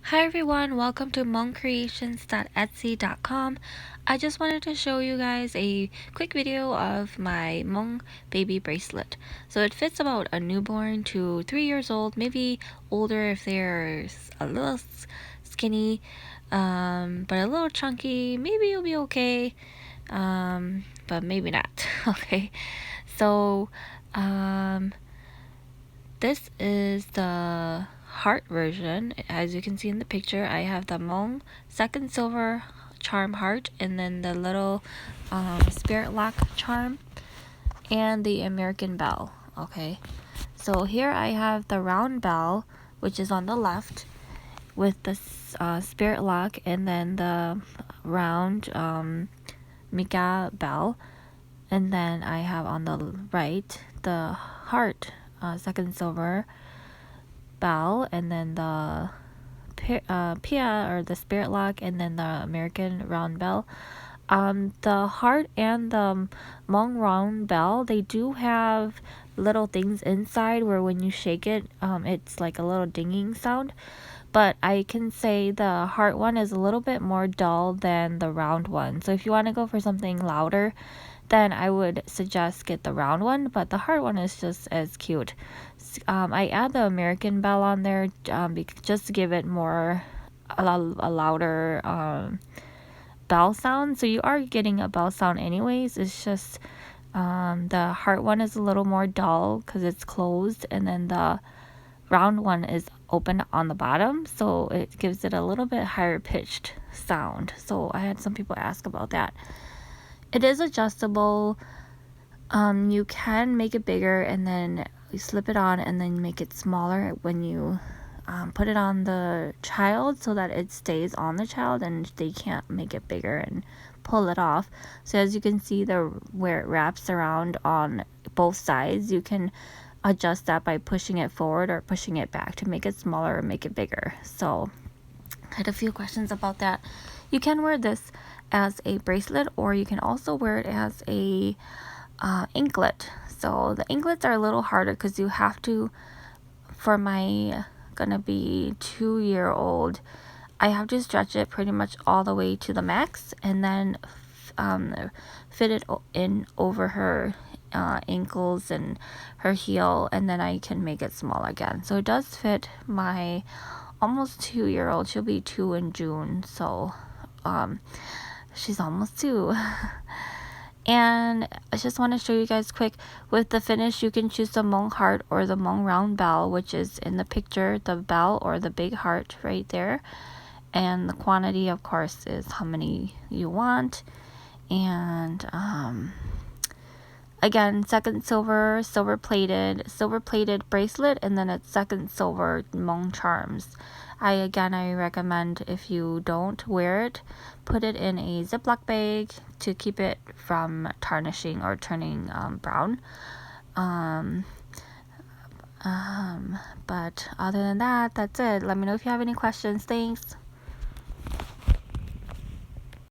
Hi everyone, welcome to Hmong Creations.etsy.com. I just wanted to show you guys a quick video of my Hmong baby bracelet. So it fits about a newborn to 3 years old, maybe older if they're a little skinny, but a little chunky. Maybe it'll be okay, but maybe not. Okay, so this is the heart version. As you can see in the picture, I have the Hmong second silver charm heart, and then the little spirit lock charm, and the American bell. Okay, so here I have the round bell, which is on the left, with the spirit lock, and then the round Mika bell, and then I have on the right the heart second silver bell, and then the Pia or the spirit lock, and then the American round bell. The heart and the Hmong round bell, they do have little things inside where when you shake it, it's like a little dinging sound. But I can say the heart one is a little bit more dull than the round one. So if you want to go for something louder, then I would suggest get the round one, but the heart one is just as cute. I add the American bell on there just to give it more a louder bell sound. So you are getting a bell sound anyways. It's just the heart one is a little more dull because it's closed, and then the round one is open on the bottom, so it gives it a little bit higher pitched sound. So I had some people ask about that. It is adjustable. You can make it bigger and then you slip it on and then make it smaller when you put it on the child, so that it stays on the child and they can't make it bigger and pull it off. So as you can see, where it wraps around on both sides, you can adjust that by pushing it forward or pushing it back to make it smaller or make it bigger. So I had a few questions about that. You can wear this as a bracelet, or you can also wear it as a anklet. So the anklets are a little harder because you have to, for my gonna be 2-year-old, I have to stretch it pretty much all the way to the max, and then fit it in over her ankles and her heel, and then I can make it small again. So it does fit my almost 2-year-old. She'll be 2 in June, so she's almost 2. And I just want to show you guys quick with the finish. You can choose the Hmong heart or the Hmong round bell, which is in the picture, the bell or the big heart right there. And the quantity, of course, is how many you want. And again, second silver plated bracelet, and then it's second silver Hmong charms. I recommend, if you don't wear it, put it in a Ziploc bag to keep it from tarnishing or turning brown. But other than that, that's it. Let me know if you have any questions. Thanks.